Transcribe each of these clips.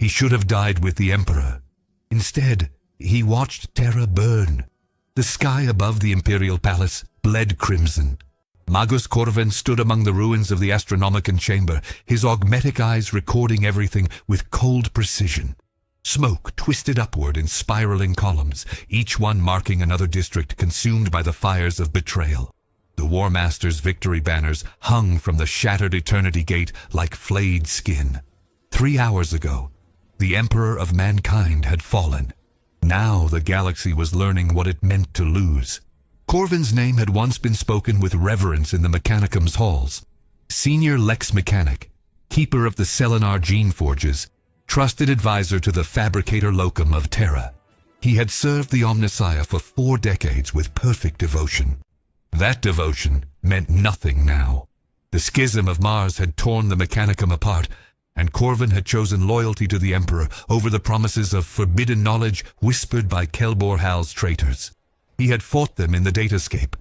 He should have died with the Emperor. Instead, he watched Terra burn. The sky above the Imperial Palace bled crimson. Magus Corvin stood among the ruins of the Astronomicon chamber, his augmetic eyes recording everything with cold precision. Smoke twisted upward in spiraling columns, each one marking another district consumed by the fires of betrayal. The War Master's victory banners hung from the shattered Eternity Gate like flayed skin. 3 hours ago, the Emperor of Mankind had fallen. Now the galaxy was learning what it meant to lose. Corvin's name had once been spoken with reverence in the Mechanicum's halls. Senior Lex Mechanic, keeper of the Selenar gene forges, trusted advisor to the fabricator locum of Terra. He had served the Omnissiah for 4 decades with perfect devotion. That devotion meant nothing now. The schism of Mars had torn the Mechanicum apart, and Corvin had chosen loyalty to the Emperor over the promises of forbidden knowledge whispered by Kelbor Hal's traitors. He had fought them in the datascape,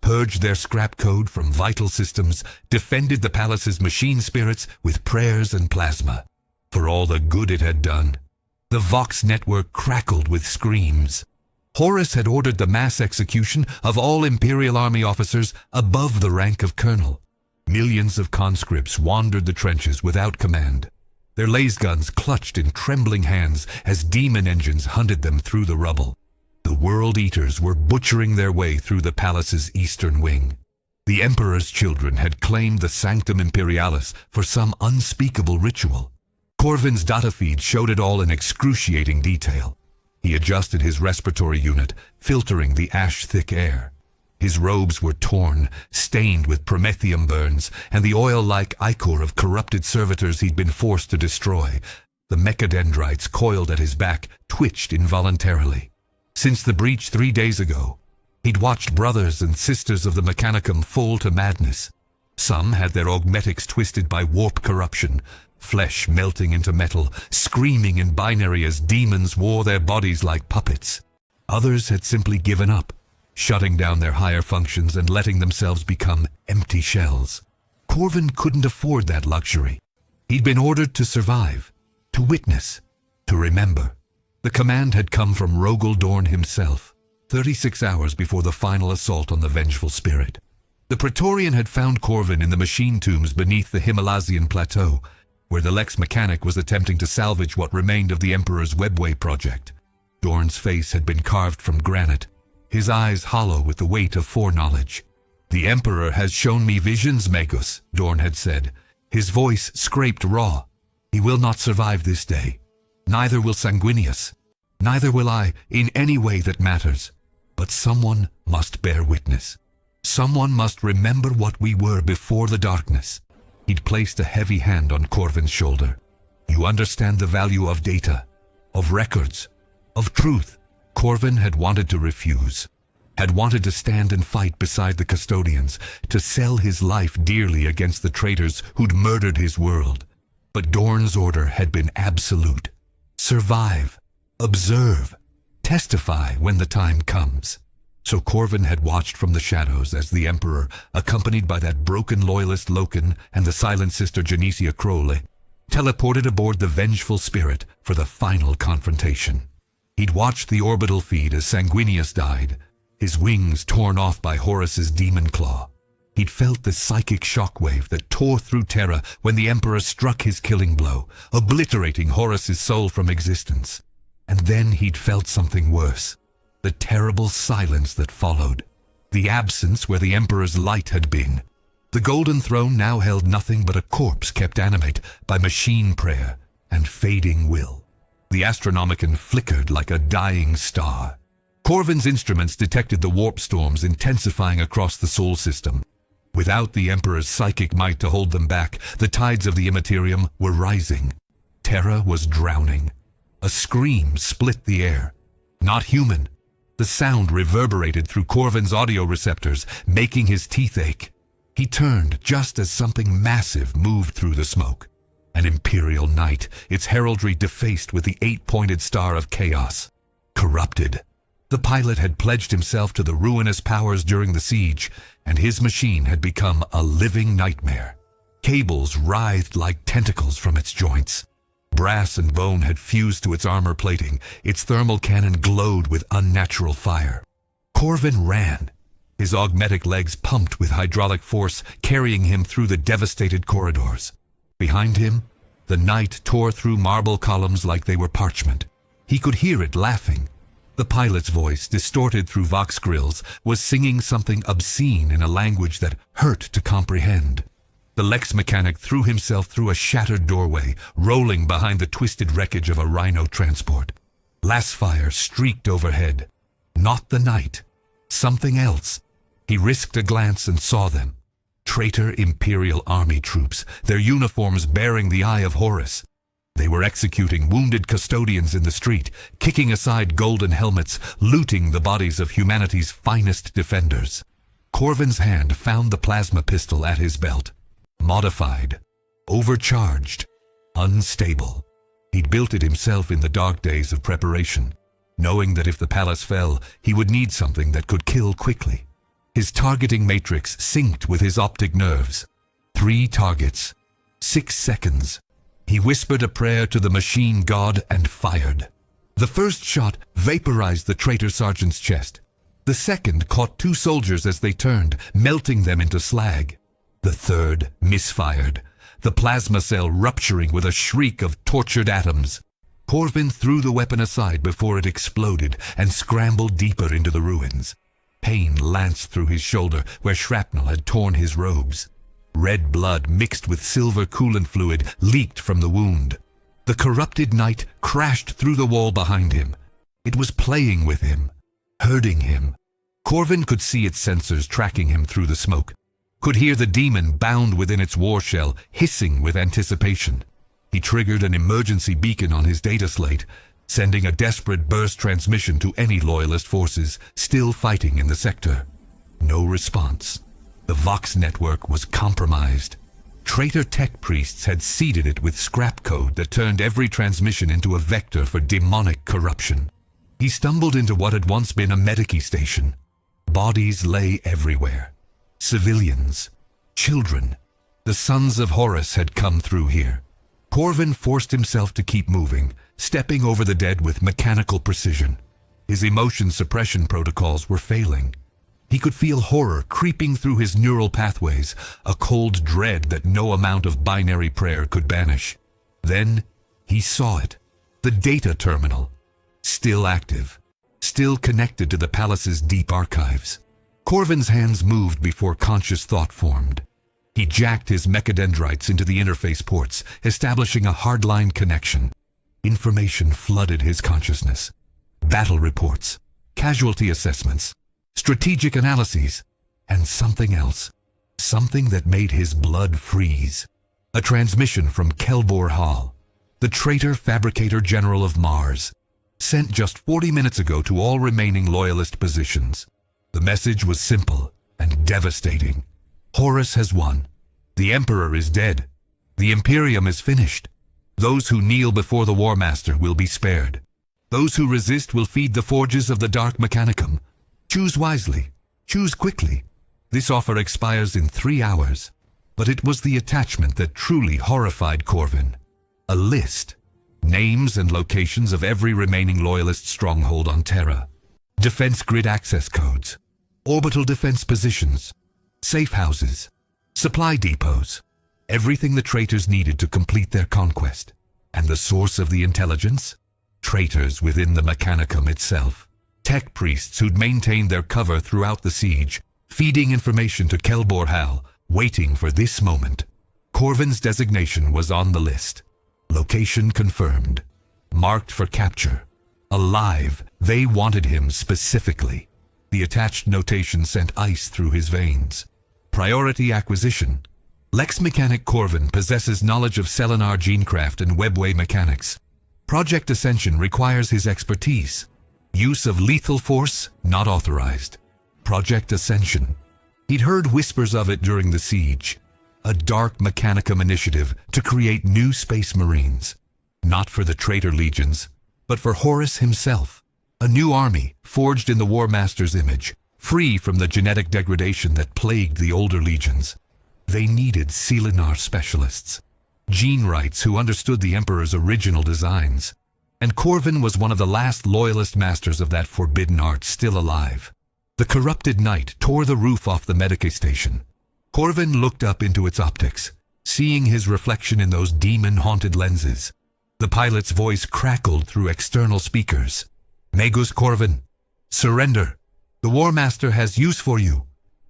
purged their scrap code from vital systems, defended the palace's machine spirits with prayers and plasma. For all the good it had done, the Vox network crackled with screams. Horus had ordered the mass execution of all Imperial Army officers above the rank of colonel. Millions of conscripts wandered the trenches without command. Their lasguns clutched in trembling hands as demon engines hunted them through the rubble. The World Eaters were butchering their way through the palace's eastern wing. The Emperor's children had claimed the Sanctum Imperialis for some unspeakable ritual. Corvin's data feed showed it all in excruciating detail. He adjusted his respiratory unit, filtering the ash-thick air. His robes were torn, stained with promethium burns, and the oil-like ichor of corrupted servitors he'd been forced to destroy. The mechadendrites coiled at his back twitched involuntarily. Since the breach 3 days ago, he'd watched brothers and sisters of the Mechanicum fall to madness. Some had their augmetics twisted by warp corruption, flesh melting into metal, screaming in binary as demons wore their bodies like puppets. Others had simply given up, shutting down their higher functions and letting themselves become empty shells. Corvin couldn't afford that luxury. He'd been ordered to survive, to witness, to remember. The command had come from Rogel Dorn himself, 36 hours before the final assault on the vengeful spirit. The Praetorian had found Corvin in the machine tombs beneath the Himalasian plateau, where the Lex Mechanic was attempting to salvage what remained of the Emperor's Webway project. Dorn's face had been carved from granite, his eyes hollow with the weight of foreknowledge. "The Emperor has shown me visions, Magus," Dorn had said. His voice scraped raw. "He will not survive this day. Neither will Sanguinius. Neither will I, in any way that matters. But someone must bear witness. Someone must remember what we were before the darkness." He'd placed a heavy hand on Corvin's shoulder. "You understand the value of data, of records, of truth." Corvin had wanted to refuse, had wanted to stand and fight beside the custodians, to sell his life dearly against the traitors who'd murdered his world. But Dorn's order had been absolute. Survive, observe, testify when the time comes. So Corvin had watched from the shadows as the Emperor, accompanied by that broken loyalist Loken and the silent sister Genesia Crowley, teleported aboard the vengeful spirit for the final confrontation. He'd watched the orbital feed as Sanguinius died, his wings torn off by Horus's demon claw. He'd felt the psychic shockwave that tore through Terra when the Emperor struck his killing blow, obliterating Horus's soul from existence. And then he'd felt something worse. The terrible silence that followed. The absence where the Emperor's light had been. The Golden Throne now held nothing but a corpse kept animate by machine prayer and fading will. The Astronomicon flickered like a dying star. Corvin's instruments detected the warp storms intensifying across the Sol system. Without the Emperor's psychic might to hold them back, the tides of the Immaterium were rising. Terra was drowning. A scream split the air. Not human. The sound reverberated through Corvin's audio receptors, making his teeth ache. He turned just as something massive moved through the smoke. An imperial knight, its heraldry defaced with the 8-pointed star of chaos. Corrupted. The pilot had pledged himself to the ruinous powers during the siege, and his machine had become a living nightmare. Cables writhed like tentacles from its joints. Brass and bone had fused to its armor plating. Its thermal cannon glowed with unnatural fire. Corvin ran, his augmetic legs pumped with hydraulic force, carrying him through the devastated corridors. Behind him, the night tore through marble columns like they were parchment. He could hear it laughing. The pilot's voice, distorted through vox grills, was singing something obscene in a language that hurt to comprehend. The Lex mechanic threw himself through a shattered doorway, rolling behind the twisted wreckage of a rhino transport. Lasfire streaked overhead. Not the night. Something else. He risked a glance and saw them. Traitor Imperial army troops, their uniforms bearing the eye of Horus. They were executing wounded custodians in the street, kicking aside golden helmets, looting the bodies of humanity's finest defenders. Corvin's hand found the plasma pistol at his belt. Modified, overcharged, unstable. He'd built it himself in the dark days of preparation, knowing that if the palace fell, he would need something that could kill quickly. His targeting matrix synced with his optic nerves. 3 targets, 6 seconds. He whispered a prayer to the machine god and fired. The first shot vaporized the traitor sergeant's chest. The second caught 2 soldiers as they turned, melting them into slag. The third misfired, the plasma cell rupturing with a shriek of tortured atoms. Corvin threw the weapon aside before it exploded and scrambled deeper into the ruins. Pain lanced through his shoulder where shrapnel had torn his robes. Red blood mixed with silver coolant fluid leaked from the wound. The corrupted night crashed through the wall behind him. It was playing with him, herding him. Corvin could see its sensors tracking him through the smoke, could hear the demon bound within its war shell hissing with anticipation. He triggered an emergency beacon on his data slate, sending a desperate burst transmission to any loyalist forces still fighting in the sector. No response. The Vox network was compromised. Traitor tech priests had seeded it with scrap code that turned every transmission into a vector for demonic corruption. He stumbled into what had once been a medici station. Bodies lay everywhere. Civilians. Children. The sons of Horus had come through here. Corvin forced himself to keep moving, stepping over the dead with mechanical precision. His emotion suppression protocols were failing. He could feel horror creeping through his neural pathways, a cold dread that no amount of binary prayer could banish. Then he saw it. The data terminal. Still active. Still connected to the palace's deep archives. Corvin's hands moved before conscious thought formed. He jacked his mechadendrites into the interface ports, establishing a hardline connection. Information flooded his consciousness. Battle reports, casualty assessments, strategic analyses, and something else. Something that made his blood freeze. A transmission from Kelbor Hall, the traitor fabricator general of Mars, sent just 40 minutes ago to all remaining loyalist positions. The message was simple and devastating. Horus has won. The Emperor is dead. The Imperium is finished. Those who kneel before the War Master will be spared. Those who resist will feed the forges of the Dark Mechanicum. Choose wisely. Choose quickly. This offer expires in 3 hours. But it was the attachment that truly horrified Corvin. A list. Names and locations of every remaining loyalist stronghold on Terra. Defense grid access codes. Orbital defense positions. Safe houses. Supply depots. Everything the traitors needed to complete their conquest. And the source of the intelligence? Traitors within the Mechanicum itself. Tech priests who'd maintained their cover throughout the siege, feeding information to Kelbor Hal, waiting for this moment. Corvin's designation was on the list. Location confirmed. Marked for capture. Alive, they wanted him specifically. The attached notation sent ice through his veins. Priority acquisition. Lex Mechanic Corvin possesses knowledge of Selenar genecraft and webway mechanics. Project Ascension requires his expertise. Use of lethal force not authorized. Project Ascension. He'd heard whispers of it during the siege. A dark Mechanicum initiative to create new space marines. Not for the traitor legions, but for Horus himself. A new army forged in the War Master's image, free from the genetic degradation that plagued the older legions. They needed Selenar specialists. gene rights who understood the Emperor's original designs. And Corvin was one of the last loyalist masters of that forbidden art still alive. The corrupted knight tore the roof off the Medicae station. Corvin looked up into its optics, seeing his reflection in those demon-haunted lenses. The pilot's voice crackled through external speakers. Magus Corvin, surrender. The War Master has use for you.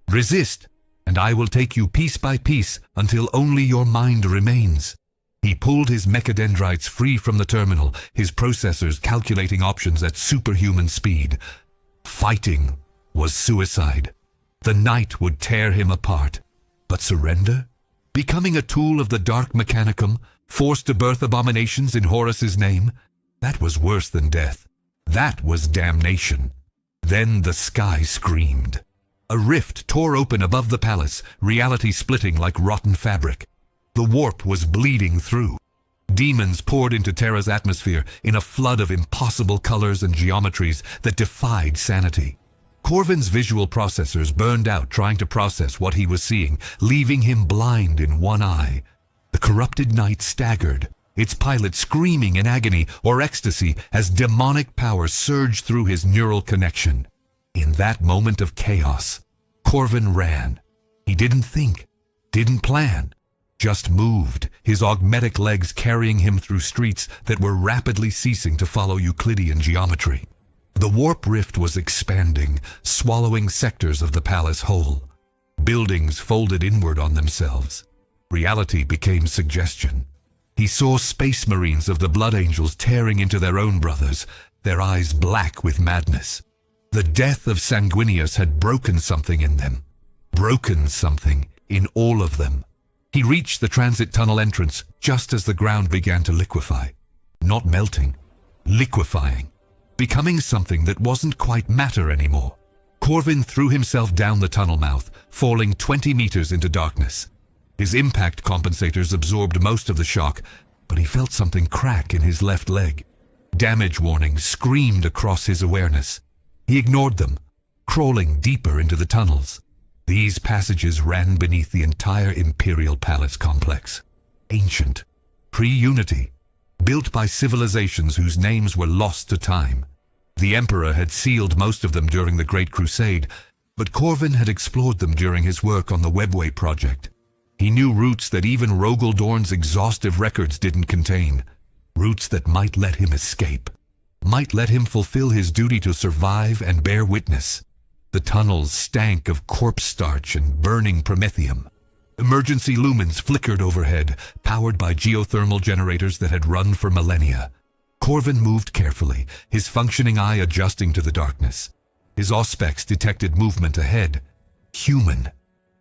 Resist, and I will take you piece by piece until only your mind remains. He pulled his mechadendrites free from the terminal, his processors calculating options at superhuman speed. Fighting was suicide. The knight would tear him apart. But surrender? Becoming a tool of the dark mechanicum, forced to birth abominations in Horus's name? That was worse than death. That was damnation. Then the sky screamed. A rift tore open above the palace, reality splitting like rotten fabric. The warp was bleeding through. Demons poured into Terra's atmosphere in a flood of impossible colors and geometries that defied sanity. Corvin's visual processors burned out trying to process what he was seeing, leaving him blind in one eye. The corrupted knight staggered, its pilot screaming in agony or ecstasy as demonic power surged through his neural connection. In that moment of chaos, Corvin ran. He didn't think, didn't plan, just moved, his augmetic legs carrying him through streets that were rapidly ceasing to follow Euclidean geometry. The warp rift was expanding, swallowing sectors of the palace whole. Buildings folded inward on themselves. Reality became suggestion. He saw space marines of the Blood Angels tearing into their own brothers, their eyes black with madness. The death of Sanguinius had broken something in them. Broken something in all of them. He reached the transit tunnel entrance just as the ground began to liquefy. Not melting, liquefying. Becoming something that wasn't quite matter anymore. Corvin threw himself down the tunnel mouth, falling 20 meters into darkness. His impact compensators absorbed most of the shock, but he felt something crack in his left leg. Damage warnings screamed across his awareness. He ignored them, crawling deeper into the tunnels. These passages ran beneath the entire imperial palace complex. Ancient, pre-unity, built by civilizations whose names were lost to time. The Emperor had sealed most of them during the Great Crusade, but Corvin had explored them during his work on the Webway project. He knew routes that even Rogel Dorn's exhaustive records didn't contain. Routes that might let him escape. Might let him fulfill his duty to survive and bear witness. The tunnels stank of corpse starch and burning promethium. Emergency lumens flickered overhead, powered by geothermal generators that had run for millennia. Corvin moved carefully, his functioning eye adjusting to the darkness. His auspex detected movement ahead. Human.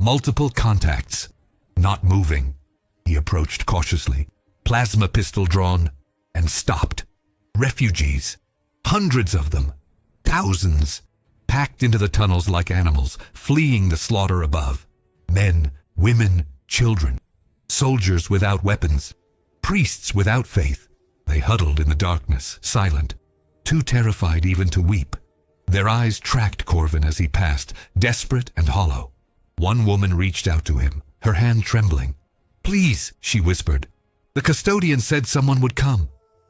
Multiple contacts. Not moving. He approached cautiously, plasma pistol drawn, and stopped. Refugees. Hundreds of them. Thousands. Packed into the tunnels like animals, fleeing the slaughter above. Men, women, children. Soldiers without weapons. Priests without faith. They huddled in the darkness, silent, too terrified even to weep. Their eyes tracked Corvin as he passed, desperate and hollow. One woman reached out to him, her hand trembling. "Please," she whispered. "The custodian said someone would come.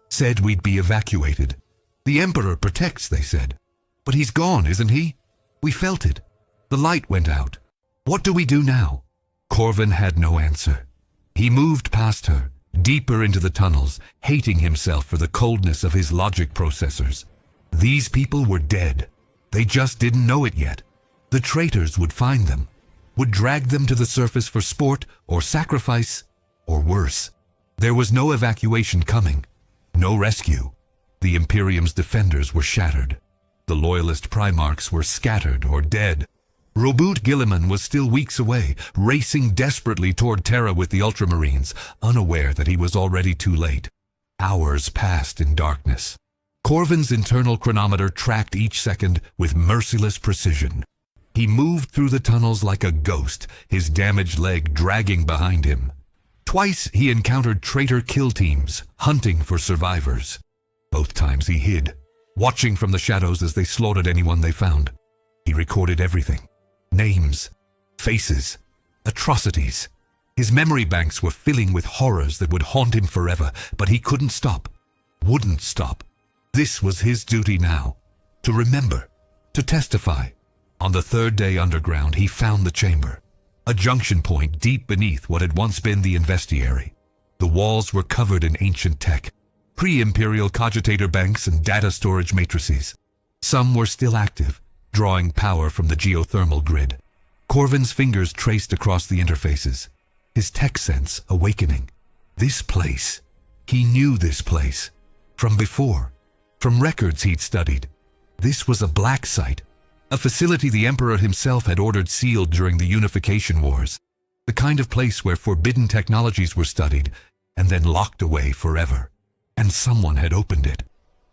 Said we'd be evacuated. The Emperor protects," they said. "But he's gone, isn't he? We felt it. The light went out. What do we do now?" Corvin had no answer. He moved past her, deeper into the tunnels, hating himself for the coldness of his logic processors. These people were dead. They just didn't know it yet. The traitors would find them, would drag them to the surface for sport or sacrifice, or worse. There was no evacuation coming, no rescue. The Imperium's defenders were shattered. The loyalist Primarchs were scattered or dead. Robut Gilliman was still weeks away, racing desperately toward Terra with the Ultramarines, unaware that he was already too late. Hours passed in darkness. Corvin's internal chronometer tracked each second with merciless precision. He moved through the tunnels like a ghost, his damaged leg dragging behind him. Twice he encountered traitor kill teams, hunting for survivors. Both times he hid, watching from the shadows as they slaughtered anyone they found. He recorded everything. Names, faces, atrocities. His memory banks were filling with horrors that would haunt him forever, but he couldn't stop, wouldn't stop. This was his duty now, to remember, to testify. On the third day underground, he found the chamber, a junction point deep beneath what had once been the investiary. The walls were covered in ancient tech, pre-imperial cogitator banks and data storage matrices. Some were still active, drawing power from the geothermal grid. Corvin's fingers traced across the interfaces, his tech sense awakening. This place, he knew this place, from before, from records he'd studied. This was a black site, a facility the Emperor himself had ordered sealed during the Unification Wars, the kind of place where forbidden technologies were studied and then locked away forever. And someone had opened it.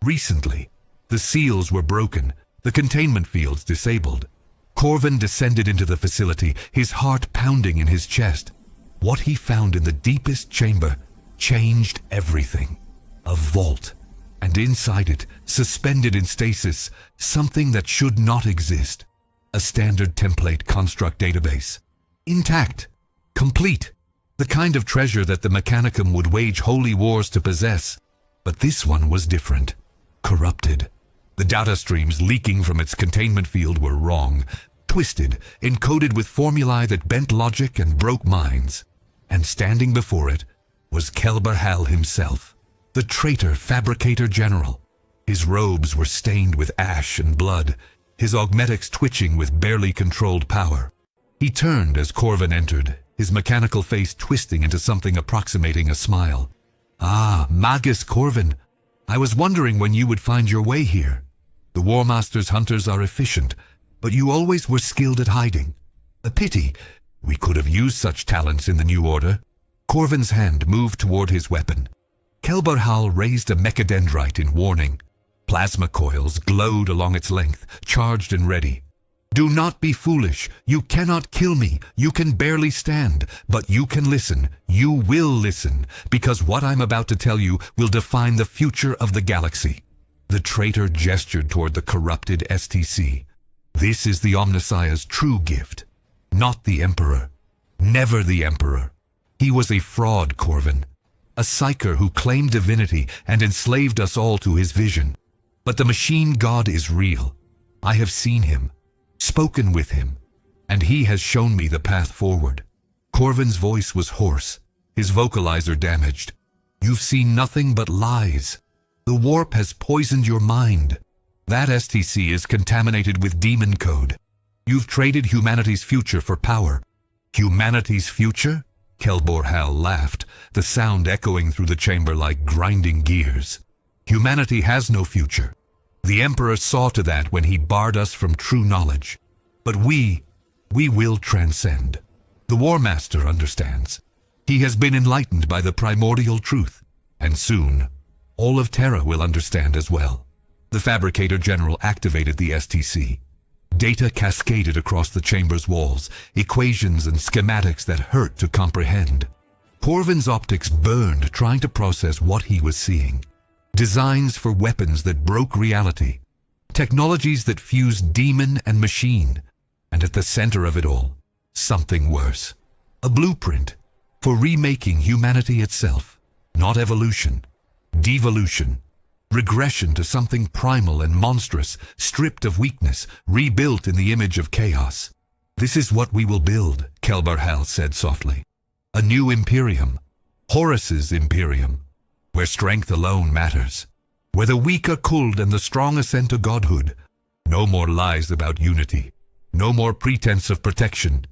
Recently, the seals were broken, the containment fields disabled. Corvin descended into the facility, his heart pounding in his chest. What he found in the deepest chamber changed everything. A vault, and inside it, suspended in stasis, something that should not exist. A standard template construct database. Intact, complete, the kind of treasure that the mechanicum would wage holy wars to possess. But this one was different, corrupted. The data streams leaking from its containment field were wrong, twisted, encoded with formulae that bent logic and broke minds. And standing before it was Kelberhal himself, the traitor fabricator general. His robes were stained with ash and blood, his augmetics twitching with barely controlled power. He turned as Corvin entered, his mechanical face twisting into something approximating a smile. "Ah, Magus Corvin, I was wondering when you would find your way here. The War Master's hunters are efficient, but you always were skilled at hiding. A pity. We could have used such talents in the New Order." Corvin's hand moved toward his weapon. Kelberhal raised a mechadendrite in warning. Plasma coils glowed along its length, charged and ready. "Do not be foolish. You cannot kill me. You can barely stand. But you can listen. You will listen, because what I'm about to tell you will define the future of the galaxy." The traitor gestured toward the corrupted STC. "This is the Omnissiah's true gift. Not the Emperor. Never the Emperor. He was a fraud, Corvin. A psyker who claimed divinity and enslaved us all to his vision. But the machine god is real. I have seen him, spoken with him, and he has shown me the path forward." Corvin's voice was hoarse, his vocalizer damaged. "You've seen nothing but lies. The warp has poisoned your mind. That STC is contaminated with demon code. You've traded humanity's future for power." "Humanity's future?" Kelberhal laughed, the sound echoing through the chamber like grinding gears. "Humanity has no future. The Emperor saw to that when he barred us from true knowledge. But we will transcend. The War Master understands. He has been enlightened by the primordial truth, and soon, all of Terra will understand as well." The Fabricator General activated the STC. Data cascaded across the chamber's walls, equations and schematics that hurt to comprehend. Corvin's optics burned trying to process what he was seeing. Designs for weapons that broke reality. Technologies that fused demon and machine. And at the center of it all, something worse. A blueprint for remaking humanity itself. Not evolution, devolution. Regression to something primal and monstrous, stripped of weakness, rebuilt in the image of chaos. "This is what we will build," Kelberhal said softly. "A new imperium. Horus's imperium. Where strength alone matters. Where the weak are culled and the strong ascend to godhood. No more lies about unity. No more pretense of protection.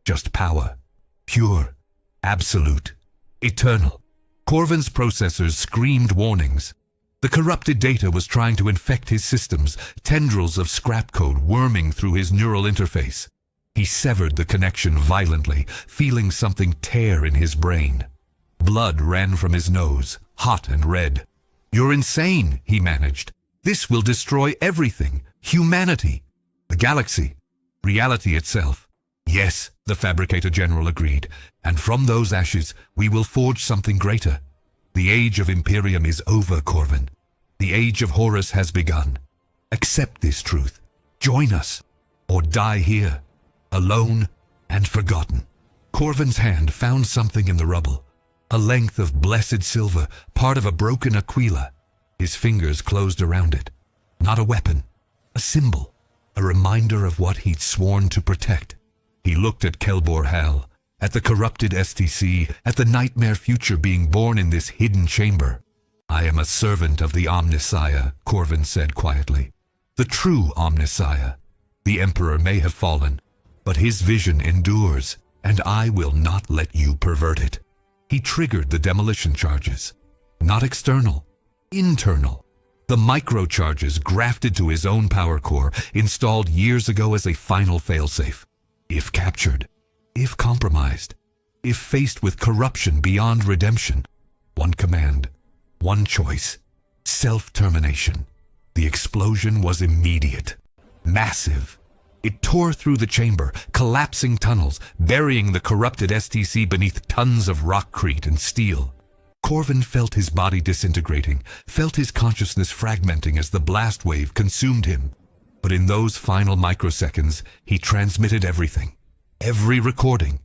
Just power. Pure. Absolute. Eternal." Corvin's processors screamed warnings. The corrupted data was trying to infect his systems, tendrils of scrap code worming through his neural interface. He severed the connection violently, feeling something tear in his brain. Blood ran from his nose, hot and red. "You're insane," he managed. "This will destroy everything. Humanity. The galaxy. Reality itself." "Yes," the Fabricator General agreed. "And from those ashes, we will forge something greater. The age of Imperium is over, Corvin. The age of Horus has begun. Accept this truth. Join us, or die here, alone and forgotten." Corvin's hand found something in the rubble, a length of blessed silver, part of a broken aquila. His fingers closed around it. Not a weapon, a symbol, a reminder of what he'd sworn to protect. He looked at Kelbor Hal, at the corrupted STC, at the nightmare future being born in this hidden chamber. "I am a servant of the Omnissiah," Corvin said quietly. "The true Omnissiah. The Emperor may have fallen, but his vision endures, and I will not let you pervert it." He triggered the demolition charges. Not external, internal. The microcharges grafted to his own power core, installed years ago as a final failsafe. If captured, if compromised, if faced with corruption beyond redemption, one command, one choice, self-termination. The explosion was immediate, massive. It tore through the chamber, collapsing tunnels, burying the corrupted STC beneath tons of rockcrete and steel. Corvin felt his body disintegrating, felt his consciousness fragmenting as the blast wave consumed him. But in those final microseconds, he transmitted everything. Every recording,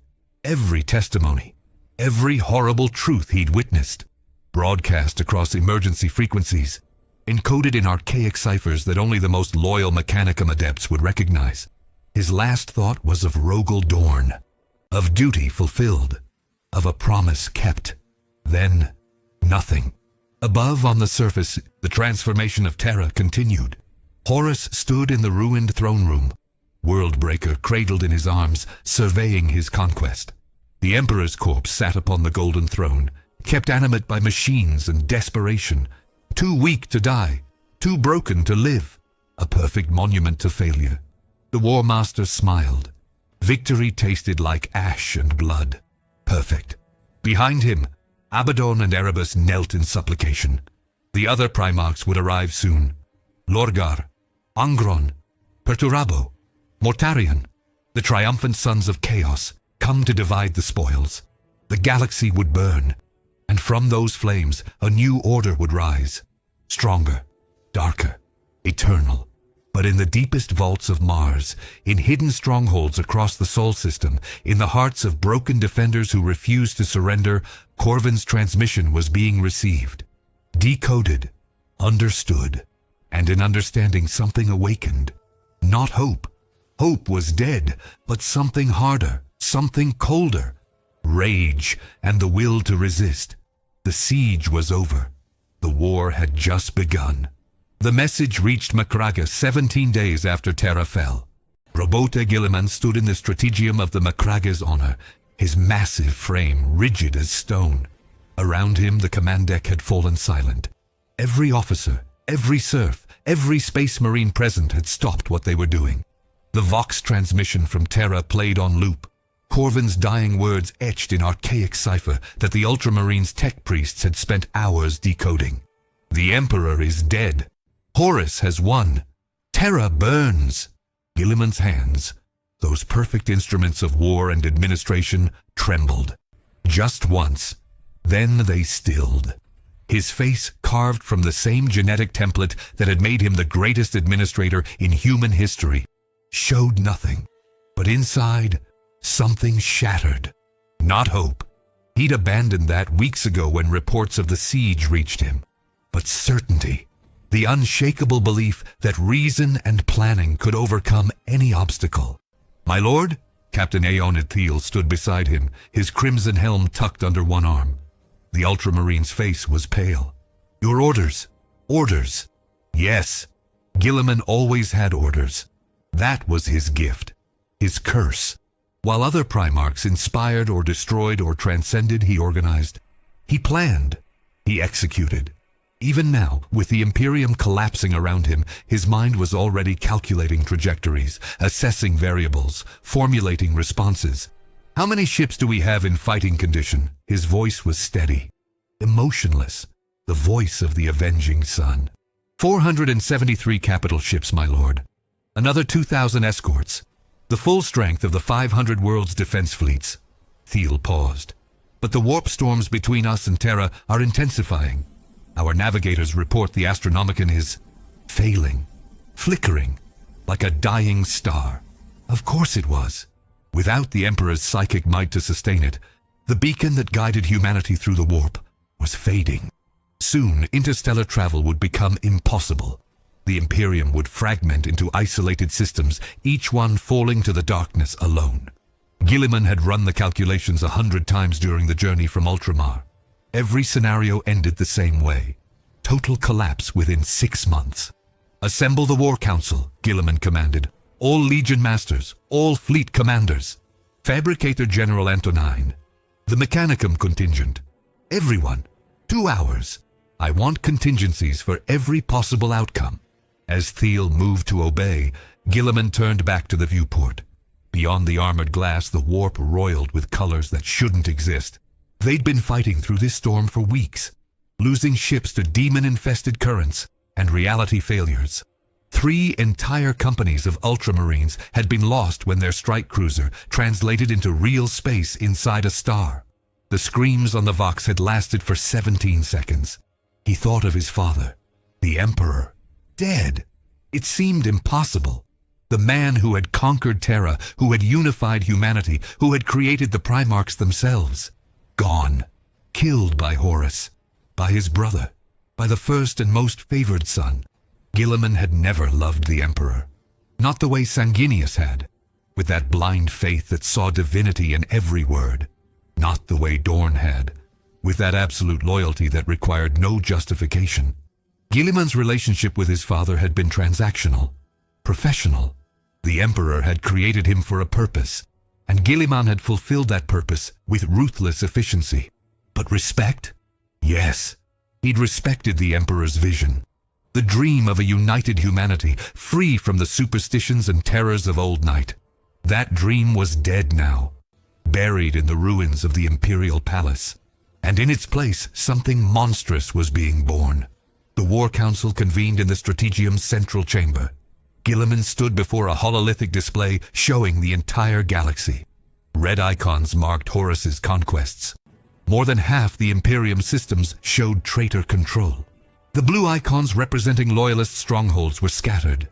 every testimony, every horrible truth he'd witnessed, broadcast across emergency frequencies, encoded in archaic ciphers that only the most loyal mechanicum adepts would recognize. His last thought was of Rogel Dorn, of duty fulfilled, of a promise kept. Then, nothing. Above on the surface, the transformation of Terra continued. Horus stood in the ruined throne room, Worldbreaker cradled in his arms, surveying his conquest. The Emperor's corpse sat upon the golden throne, kept animate by machines and desperation, too weak to die, too broken to live, a perfect monument to failure. The War Master smiled. Victory tasted like ash and blood. Perfect. Behind him, Abaddon and Erebus knelt in supplication. The other Primarchs would arrive soon. Lorgar, Angron, Perturabo, Mortarion, the triumphant sons of Chaos, come to divide the spoils. The galaxy would burn, and from those flames a new order would rise. Stronger, darker, eternal. But in the deepest vaults of Mars, in hidden strongholds across the Sol system, in the hearts of broken defenders who refused to surrender, Corvin's transmission was being received. Decoded, understood, and in understanding something awakened. Not hope. Hope was dead, but something harder, something colder. Rage and the will to resist. The siege was over. The war had just begun. The message reached Macraga 17 days after Terra fell. Robote Gilliman stood in the strategium of the Macraga's honor, his massive frame rigid as stone. Around him the command deck had fallen silent. Every officer, every serf, every space marine present had stopped what they were doing. The Vox transmission from Terra played on loop. Corvin's dying words etched in archaic cipher that the Ultramarines' tech priests had spent hours decoding. The Emperor is dead. Horus has won. Terra burns. Gilliman's hands, those perfect instruments of war and administration, trembled. Just once. Then they stilled. His face, carved from the same genetic template that had made him the greatest administrator in human history, showed nothing. But inside, something shattered. Not hope. He'd abandoned that weeks ago when reports of the siege reached him. But certainty. The unshakable belief that reason and planning could overcome any obstacle. "My lord?" Captain Aeonid Thiel stood beside him, his crimson helm tucked under one arm. The Ultramarine's face was pale. "Your orders." "Orders." Yes. Gilliman always had orders. That was his gift, his curse. While other Primarchs inspired or destroyed or transcended, he organized. He planned. He executed. Even now, with the Imperium collapsing around him, his mind was already calculating trajectories, assessing variables, formulating responses. "How many ships do we have in fighting condition?" His voice was steady, emotionless, the voice of the avenging sun. 473 capital ships, my lord. Another 2,000 escorts. The full strength of the 500 world's defense fleets. Thiel paused. But the warp storms between us and Terra are intensifying. Our navigators report the Astronomicon is failing, flickering, like a dying star. Of course it was. Without the Emperor's psychic might to sustain it, the beacon that guided humanity through the warp was fading. Soon, interstellar travel would become impossible. The Imperium would fragment into isolated systems, each one falling to the darkness alone. Guilliman had run the calculations 100 times during the journey from Ultramar. Every scenario ended the same way. Total collapse within 6 months. "Assemble the War Council," Guilliman commanded. "All Legion Masters, all Fleet Commanders. Fabricator General Antonine. The Mechanicum contingent. Everyone. 2 hours. I want contingencies for every possible outcome." As Thiel moved to obey, Guilliman turned back to the viewport. Beyond the armored glass, the warp roiled with colors that shouldn't exist. They'd been fighting through this storm for weeks, losing ships to demon-infested currents and reality failures. 3 entire companies of Ultramarines had been lost when their strike cruiser translated into real space inside a star. The screams on the Vox had lasted for 17 seconds. He thought of his father, the Emperor, dead. It seemed impossible. The man who had conquered Terra, who had unified humanity, who had created the Primarchs themselves. Gone. Killed by Horus. By his brother. By the first and most favored son. Guilliman had never loved the Emperor. Not the way Sanguinius had, with that blind faith that saw divinity in every word. Not the way Dorn had, with that absolute loyalty that required no justification. Guilliman's relationship with his father had been transactional, professional. The Emperor had created him for a purpose, and Guilliman had fulfilled that purpose with ruthless efficiency. But respect? Yes, he'd respected the Emperor's vision. The dream of a united humanity, free from the superstitions and terrors of old night. That dream was dead now, buried in the ruins of the Imperial Palace. And in its place, something monstrous was being born. The War Council convened in the Strategium's central chamber. Guilliman stood before a hololithic display showing the entire galaxy. Red icons marked Horus's conquests. More than half the Imperium systems showed traitor control. The blue icons representing loyalist strongholds were scattered,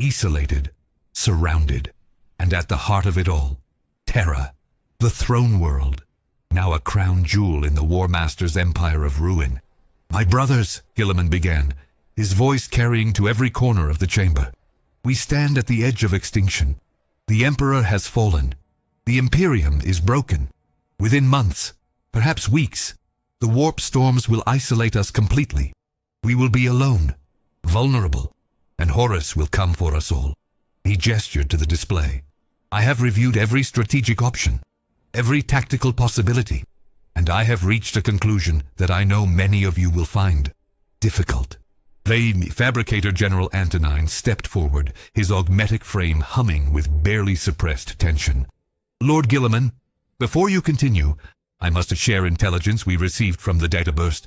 isolated, surrounded. And at the heart of it all, Terra, the throne world, now a crown jewel in the War Master's empire of ruin. "My brothers," Guilliman began, his voice carrying to every corner of the chamber. "We stand at the edge of extinction. The Emperor has fallen. The Imperium is broken. Within months, perhaps weeks, the warp storms will isolate us completely. We will be alone, vulnerable, and Horus will come for us all." He gestured to the display. "I have reviewed every strategic option, every tactical possibility, and I have reached a conclusion that I know many of you will find difficult." The Fabricator General Antonine stepped forward, his augmetic frame humming with barely suppressed tension. "Lord Guilliman, before you continue, I must share intelligence we received from the data burst.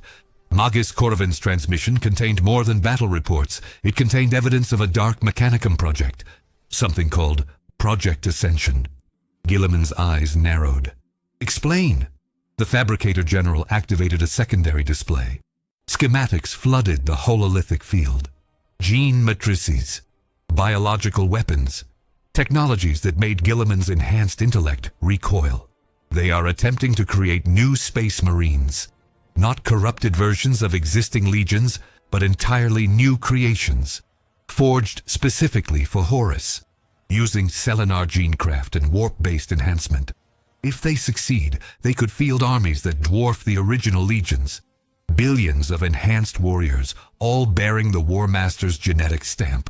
Magus Corvin's transmission contained more than battle reports. It contained evidence of a dark mechanicum project, something called Project Ascension." Guilliman's eyes narrowed. "Explain." The Fabricator General activated a secondary display. Schematics flooded the hololithic field. Gene matrices, biological weapons, technologies that made Guilliman's enhanced intellect recoil. They are attempting to create new space marines. Not corrupted versions of existing legions, but entirely new creations, forged specifically for Horus, using Selenar genecraft and warp-based enhancement. If they succeed, they could field armies that dwarf the original legions. Billions of enhanced warriors, all bearing the War Master's genetic stamp.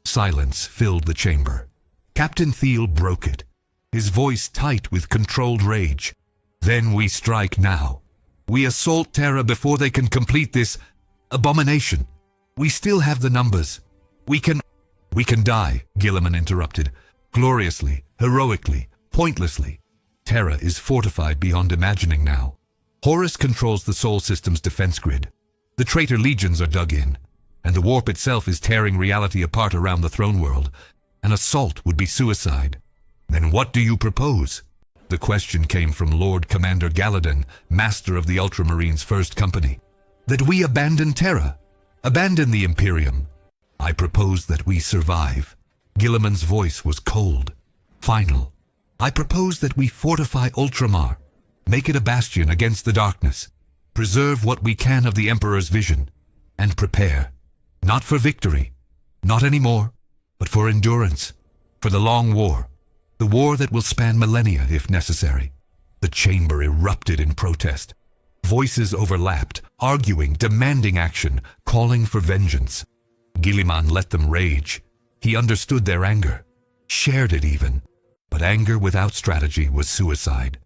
Silence filled the chamber. Captain Thiel broke it, his voice tight with controlled rage. "Then we strike now. We assault Terra before they can complete this abomination. We still have the numbers. We can die," Guilliman interrupted. "Gloriously, heroically, pointlessly. Terra is fortified beyond imagining now. Horus controls the Sol System's defense grid. The traitor legions are dug in, and the warp itself is tearing reality apart around the throne world. An assault would be suicide. Then what do you propose?" The question came from Lord Commander Galadin, master of the Ultramarines' first company. "That we abandon Terra, abandon the Imperium. I propose that we survive." Guilliman's voice was cold, final. I propose that we fortify Ultramar, make it a bastion against the darkness, preserve what we can of the Emperor's vision, and prepare, not for victory, not anymore, but for endurance, for the long war, the war that will span millennia if necessary. The chamber erupted in protest. Voices overlapped, arguing, demanding action, calling for vengeance. Guilliman let them rage. He understood their anger, shared it even. But anger without strategy was suicide,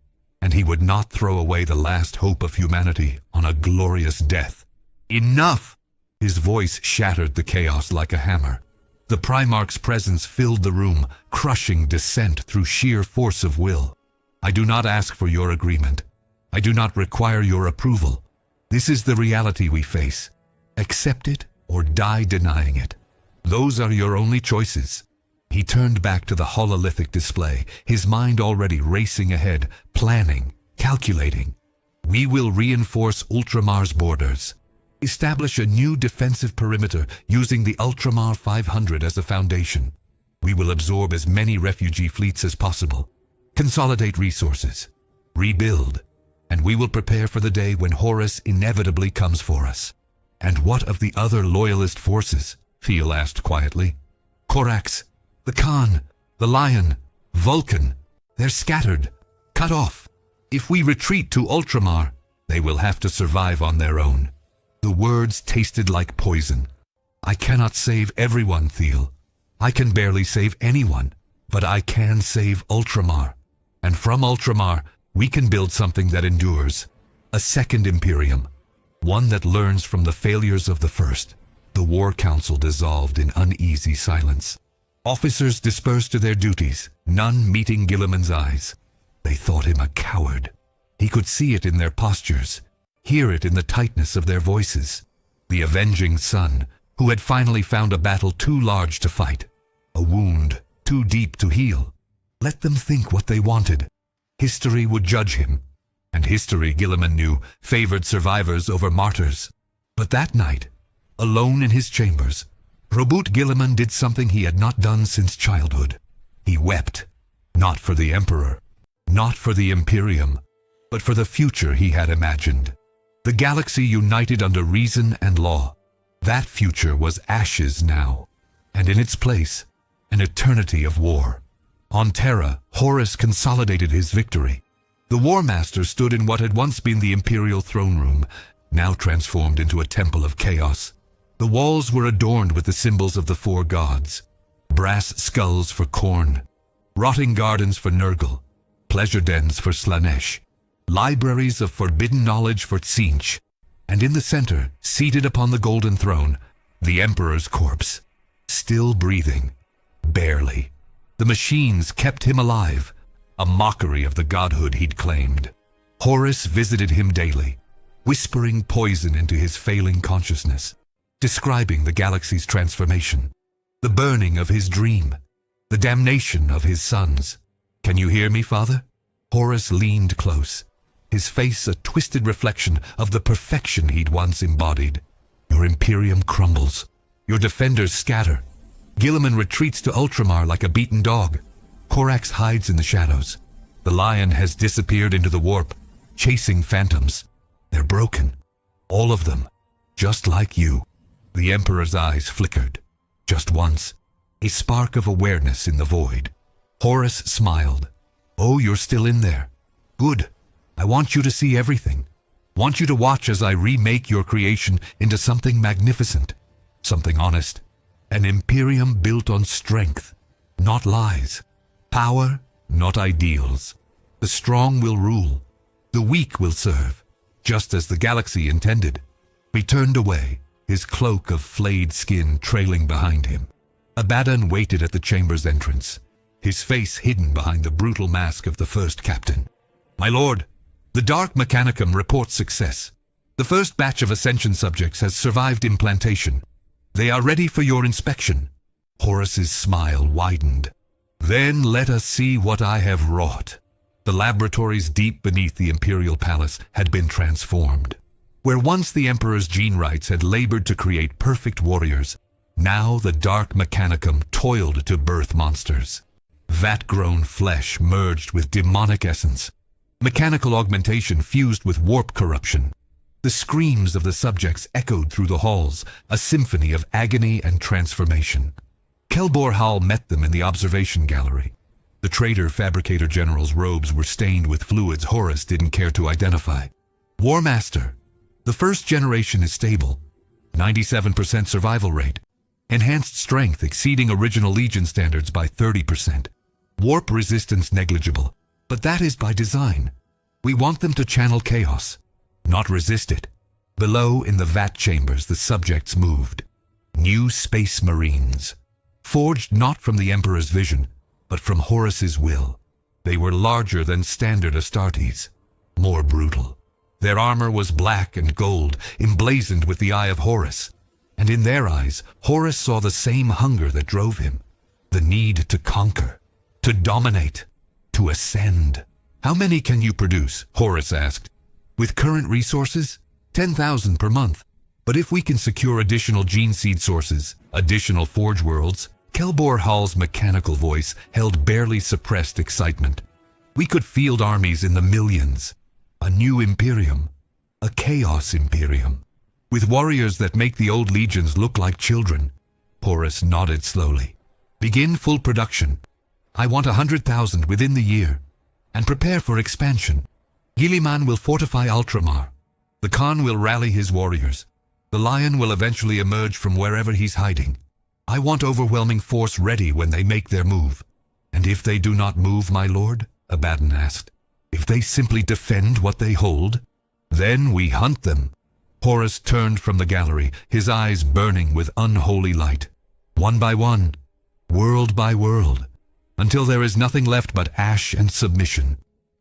and he would not throw away the last hope of humanity on a glorious death. Enough! His voice shattered the chaos like a hammer. The Primarch's presence filled the room, crushing dissent through sheer force of will. I do not ask for your agreement. I do not require your approval. This is the reality we face. Accept it or die denying it. Those are your only choices. He turned back to the hololithic display, his mind already racing ahead, planning, calculating. We will reinforce Ultramar's borders. Establish a new defensive perimeter using the Ultramar 500 as a foundation. We will absorb as many refugee fleets as possible. Consolidate resources. Rebuild. And we will prepare for the day when Horus inevitably comes for us. And what of the other loyalist forces? Thiel asked quietly. Corax, the Khan, the Lion, Vulcan. They're scattered, cut off. If we retreat to Ultramar, they will have to survive on their own. The words tasted like poison. I cannot save everyone, Thiel. I can barely save anyone, but I can save Ultramar. And from Ultramar, we can build something that endures. A second Imperium. One that learns from the failures of the first. The War Council dissolved in uneasy silence. Officers dispersed to their duties, none meeting Guilliman's eyes. They thought him a coward. He could see it in their postures, hear it in the tightness of their voices. The avenging son, who had finally found a battle too large to fight, a wound too deep to heal. Let them think what they wanted. History would judge him, and history, Guilliman knew, favored survivors over martyrs. But that night, alone in his chambers, Robert Guilliman did something he had not done since childhood. He wept, not for the Emperor, not for the Imperium, but for the future he had imagined. The galaxy united under reason and law. That future was ashes now, and in its place, an eternity of war. On Terra, Horus consolidated his victory. The War Master stood in what had once been the Imperial throne room, now transformed into a temple of chaos. The walls were adorned with the symbols of the four gods. Brass skulls for Khorne, rotting gardens for Nurgle, pleasure dens for Slanesh, libraries of forbidden knowledge for Tzeentch, and in the center, seated upon the golden throne, the Emperor's corpse, still breathing, barely. The machines kept him alive, a mockery of the godhood he'd claimed. Horus visited him daily, whispering poison into his failing consciousness, describing the galaxy's transformation, the burning of his dream, the damnation of his sons. Can you hear me, Father? Horus leaned close, his face a twisted reflection of the perfection he'd once embodied. Your Imperium crumbles. Your defenders scatter. Guilliman retreats to Ultramar like a beaten dog. Corax hides in the shadows. The Lion has disappeared into the warp, chasing phantoms. They're broken. All of them. Just like you. The Emperor's eyes flickered. Just once. A spark of awareness in the void. Horus smiled. Oh, you're still in there. Good. I want you to see everything. Want you to watch as I remake your creation into something magnificent. Something honest. An Imperium built on strength, not lies. Power, not ideals. The strong will rule. The weak will serve, just as the galaxy intended. He turned away, his cloak of flayed skin trailing behind him. Abaddon waited at the chamber's entrance, his face hidden behind the brutal mask of the first captain. My lord, the Dark Mechanicum reports success. The first batch of Ascension subjects has survived implantation. They are ready for your inspection. Horus's smile widened. Then let us see what I have wrought. The laboratories deep beneath the Imperial Palace had been transformed. Where once the Emperor's gene rights had labored to create perfect warriors, now the Dark Mechanicum toiled to birth monsters. vat-grown flesh merged with demonic essence. Mechanical augmentation fused with warp corruption. The screams of the subjects echoed through the halls, a symphony of agony and transformation. Kelbor Hal met them in the observation gallery. The traitor fabricator general's robes were stained with fluids Horus didn't care to identify. War Master. The first generation is stable. 97% survival rate. Enhanced strength exceeding original Legion standards by 30%. Warp resistance negligible. But that is by design. We want them to channel chaos, not resist it. Below, in the vat chambers, the subjects moved. New space marines. Forged not from the Emperor's vision, but from Horus's will. They were larger than standard astartes, more brutal. Their armor was black and gold, emblazoned with the eye of Horus. And in their eyes, Horus saw the same hunger that drove him. The need to conquer, to dominate, to ascend. How many can you produce? Horus asked. With current resources, 10,000 per month. But if we can secure additional gene seed sources, additional forge worlds, Kelbor Hal's mechanical voice held barely suppressed excitement. We could field armies in the millions. A new imperium. A chaos imperium. With warriors that make the old legions look like children. Horus nodded slowly. Begin full production. I want 100,000 within the year. And prepare for expansion. Guilliman will fortify Ultramar. The Khan will rally his warriors. The Lion will eventually emerge from wherever he's hiding. I want overwhelming force ready when they make their move. And if they do not move, my lord? Abaddon asked. If they simply defend what they hold, then we hunt them. Horus turned from the gallery, his eyes burning with unholy light. One by one, world by world, until there is nothing left but ash and submission.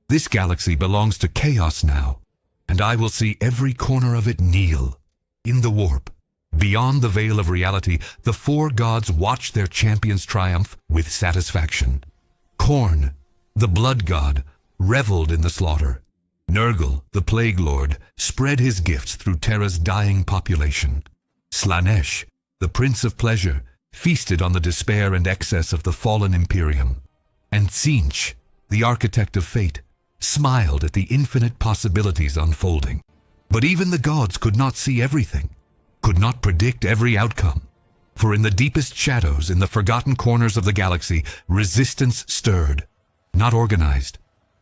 This galaxy belongs to chaos now, and I will see every corner of it kneel. In the warp, beyond the veil of reality, the four gods watch their champions triumph with satisfaction. Khorne, the blood god, reveled in the slaughter. Nurgle, the plague lord, spread his gifts through Terra's dying population. Slanesh, the prince of pleasure, feasted on the despair and excess of the fallen imperium. And Tzeentch, the architect of fate, smiled at the infinite possibilities unfolding. But even the gods could not see everything, could not predict every outcome. For in the deepest shadows, in the forgotten corners of the galaxy, resistance stirred. Not organized,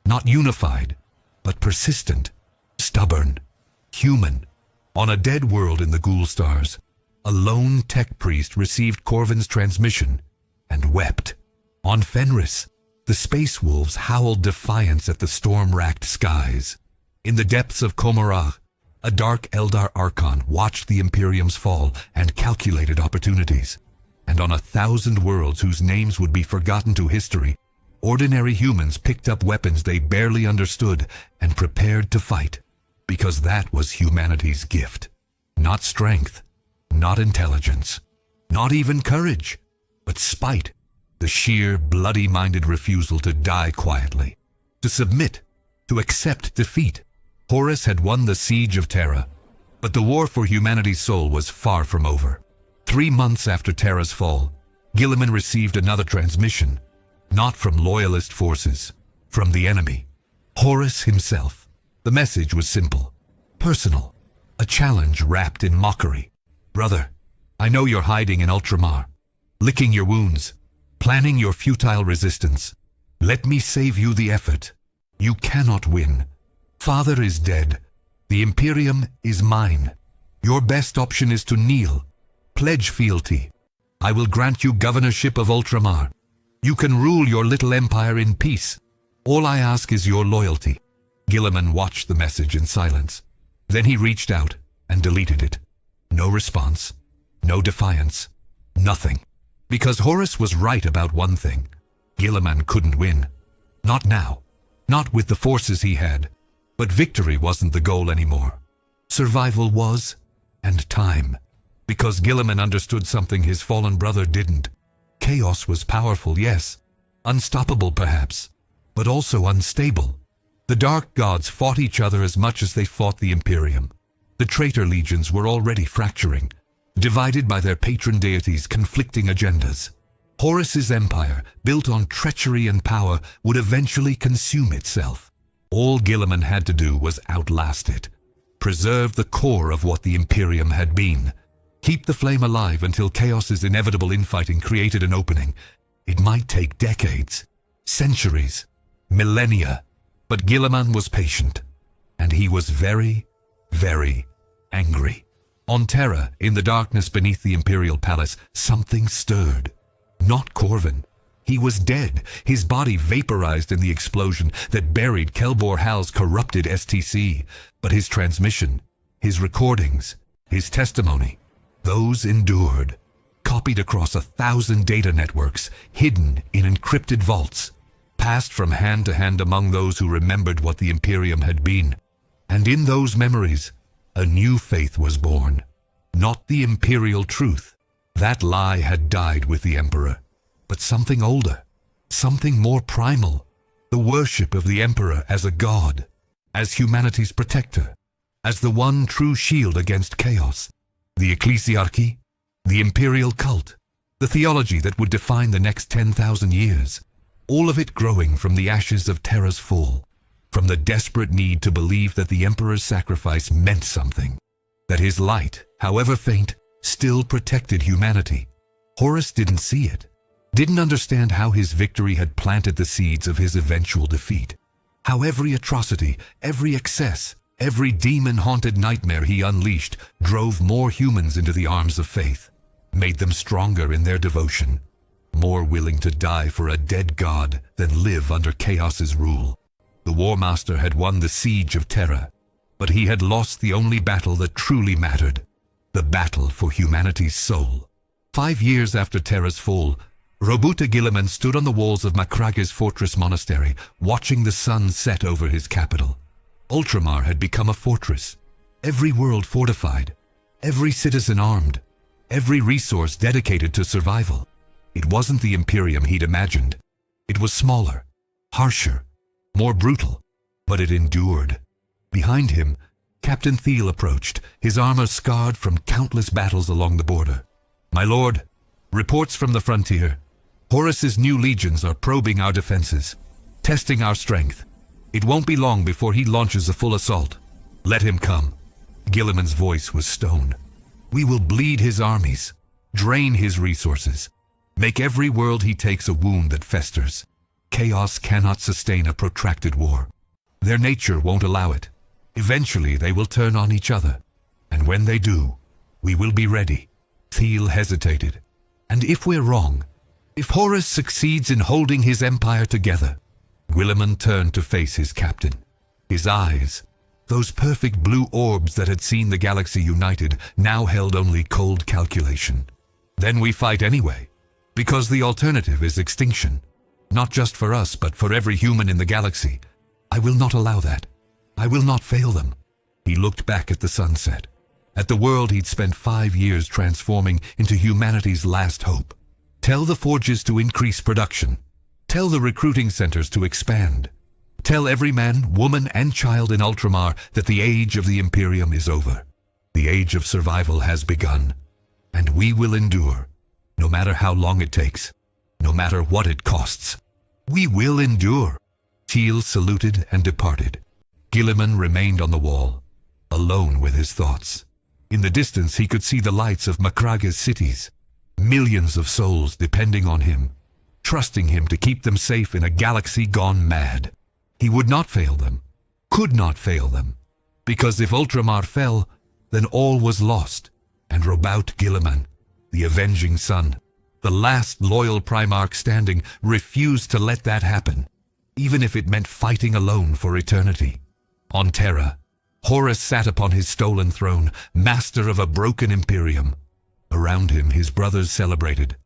not unified, but persistent, stubborn, human. On a dead world in the Ghoul Stars, a lone tech priest received Corvin's transmission and wept. On Fenris, the space wolves howled defiance at the storm-racked skies. In the depths of Komorah, a dark Eldar Archon watched the Imperium's fall and calculated opportunities. And on 1,000 worlds whose names would be forgotten to history, ordinary humans picked up weapons they barely understood and prepared to fight, because that was humanity's gift. Not strength, not intelligence, not even courage, but spite. The sheer, bloody-minded refusal to die quietly, to submit, to accept defeat. Horus had won the siege of Terra, but the war for humanity's soul was far from over. 3 months after Terra's fall, Guilliman received another transmission, not from loyalist forces, from the enemy, Horus himself. The message was simple, personal, a challenge wrapped in mockery. Brother, I know you're hiding in Ultramar, licking your wounds, planning your futile resistance. Let me save you the effort. You cannot win. Father is dead. The Imperium is mine. Your best option is to kneel. Pledge fealty. I will grant you governorship of Ultramar. You can rule your little empire in peace. All I ask is your loyalty. Guilliman watched the message in silence. Then he reached out and deleted it. No response. No defiance. Nothing. Because Horus was right about one thing. Guilliman couldn't win. Not now. Not with the forces he had. But victory wasn't the goal anymore. Survival was, and time. Because Guilliman understood something his fallen brother didn't. Chaos was powerful, yes. Unstoppable, perhaps. But also unstable. The dark gods fought each other as much as they fought the Imperium. The traitor legions were already fracturing, divided by their patron deities' conflicting agendas. Horus's empire, built on treachery and power, would eventually consume itself. All Guilliman had to do was outlast it. Preserve the core of what the Imperium had been. Keep the flame alive until Chaos's inevitable infighting created an opening. It might take decades, centuries, millennia, but Guilliman was patient, and he was very, very angry. On Terra, in the darkness beneath the Imperial Palace, something stirred. Not Corvin. He was dead, his body vaporized in the explosion that buried Kelbor Hal's corrupted STC. But his transmission, his recordings, his testimony, those endured, copied across 1,000 data networks, hidden in encrypted vaults, passed from hand to hand among those who remembered what the Imperium had been. And in those memories, a new faith was born. Not the imperial truth. That lie had died with the Emperor. But something older, something more primal, the worship of the Emperor as a god, as humanity's protector, as the one true shield against chaos, the ecclesiarchy, the imperial cult, the theology that would define the next 10,000 years, all of it growing from the ashes of Terra's fall, from the desperate need to believe that the Emperor's sacrifice meant something, that his light, however faint, still protected humanity. Horus didn't see it, didn't understand how his victory had planted the seeds of his eventual defeat, how every atrocity, every excess, every demon-haunted nightmare he unleashed drove more humans into the arms of faith, made them stronger in their devotion, more willing to die for a dead god than live under Chaos's rule. The War Master had won the siege of Terra, but he had lost the only battle that truly mattered, the battle for humanity's soul. 5 years after Terra's fall, Robuta Guilliman stood on the walls of Macragge's fortress monastery, watching the sun set over his capital. Ultramar had become a fortress, every world fortified, every citizen armed, every resource dedicated to survival. It wasn't the Imperium he'd imagined. It was smaller, harsher, more brutal, but it endured. Behind him, Captain Thiel approached, his armor scarred from countless battles along the border. "My lord, reports from the frontier. Horus's new legions are probing our defenses, testing our strength. It won't be long before he launches a full assault. Let him come." Guilliman's voice was stone. "We will bleed his armies, drain his resources, make every world he takes a wound that festers. Chaos cannot sustain a protracted war. Their nature won't allow it. Eventually they will turn on each other, and when they do, we will be ready." Thiel hesitated. "And if we're wrong, if Horus succeeds in holding his empire together?" Guilliman turned to face his captain. His eyes, those perfect blue orbs that had seen the galaxy united, now held only cold calculation. "Then we fight anyway, because the alternative is extinction. Not just for us, but for every human in the galaxy. I will not allow that. I will not fail them." He looked back at the sunset, at the world he'd spent 5 years transforming into humanity's last hope. "Tell the forges to increase production. Tell the recruiting centers to expand. Tell every man, woman, and child in Ultramar that the age of the Imperium is over. The age of survival has begun, and we will endure, no matter how long it takes, no matter what it costs. We will endure." Thiel saluted and departed. Guilliman remained on the wall, alone with his thoughts. In the distance he could see the lights of Macragge's cities, millions of souls depending on him, trusting him to keep them safe in a galaxy gone mad. He would not fail them, could not fail them, because if Ultramar fell, then all was lost, and Robout Guilliman, the avenging son, the last loyal Primarch standing, refused to let that happen, even if it meant fighting alone for eternity. On Terra, Horus sat upon his stolen throne, master of a broken Imperium. Around him his brothers celebrated.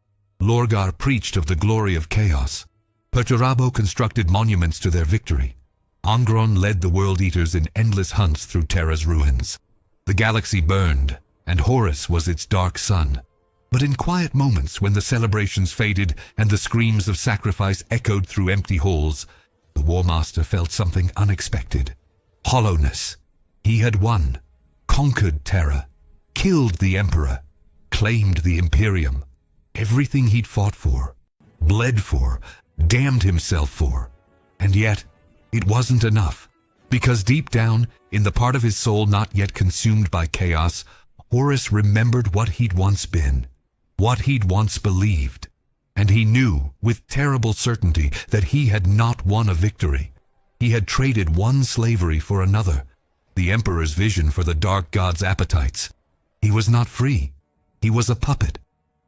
Lorgar preached of the glory of chaos. Perturabo constructed monuments to their victory. Angron led the World Eaters in endless hunts through Terra's ruins. The galaxy burned, and Horus was its dark sun. But in quiet moments when the celebrations faded and the screams of sacrifice echoed through empty halls, the War Master felt something unexpected. Hollowness. He had won, conquered Terra, killed the Emperor, claimed the Imperium. Everything he'd fought for, bled for, damned himself for. And yet, it wasn't enough. Because deep down, in the part of his soul not yet consumed by chaos, Horus remembered what he'd once been, what he'd once believed. And he knew, with terrible certainty, that he had not won a victory. He had traded one slavery for another, the Emperor's vision for the dark god's appetites. He was not free. He was a puppet,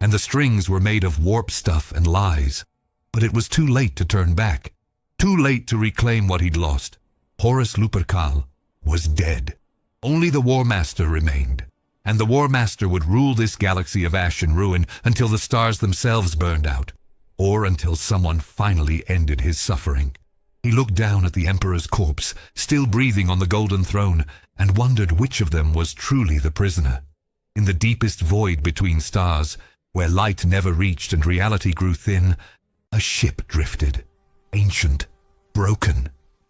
and the strings were made of warp stuff and lies. But it was too late to turn back, too late to reclaim what he'd lost. Horus Lupercal was dead. Only the War Master remained, and the War Master would rule this galaxy of ash and ruin until the stars themselves burned out, or until someone finally ended his suffering. He looked down at the Emperor's corpse, still breathing on the golden throne, and wondered which of them was truly the prisoner. In the deepest void between stars, where light never reached and reality grew thin, a ship drifted, ancient, broken,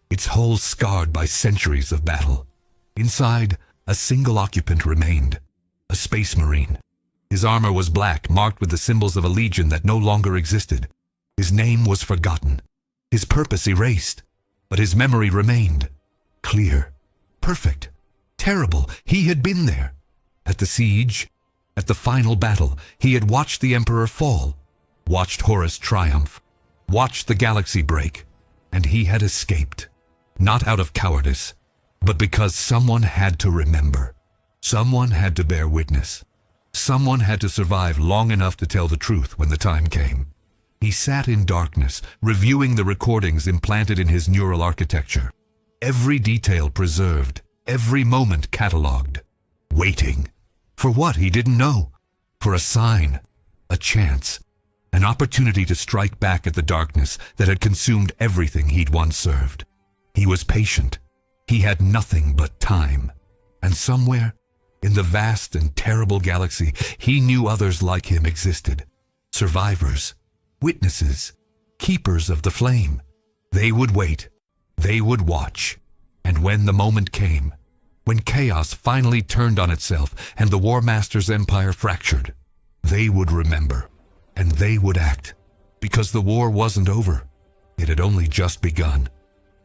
its hull scarred by centuries of battle. Inside, a single occupant remained, a space marine. His armor was black, marked with the symbols of a legion that no longer existed. His name was forgotten, his purpose erased, but his memory remained. Clear, perfect, terrible. He had been there. At the siege, at the final battle, he had watched the Emperor fall, watched Horus triumph, watched the galaxy break, and he had escaped. Not out of cowardice, but because someone had to remember. Someone had to bear witness. Someone had to survive long enough to tell the truth when the time came. He sat in darkness, reviewing the recordings implanted in his neural architecture. Every detail preserved, every moment catalogued. Waiting. For what, he didn't know. For a sign, a chance, an opportunity to strike back at the darkness that had consumed everything he'd once served. He was patient. He had nothing but time. And somewhere, in the vast and terrible galaxy, he knew others like him existed. Survivors, witnesses, keepers of the flame. They would wait. They would watch. And when the moment came, when chaos finally turned on itself and the War Master's empire fractured, they would remember. And they would act. Because the war wasn't over. It had only just begun.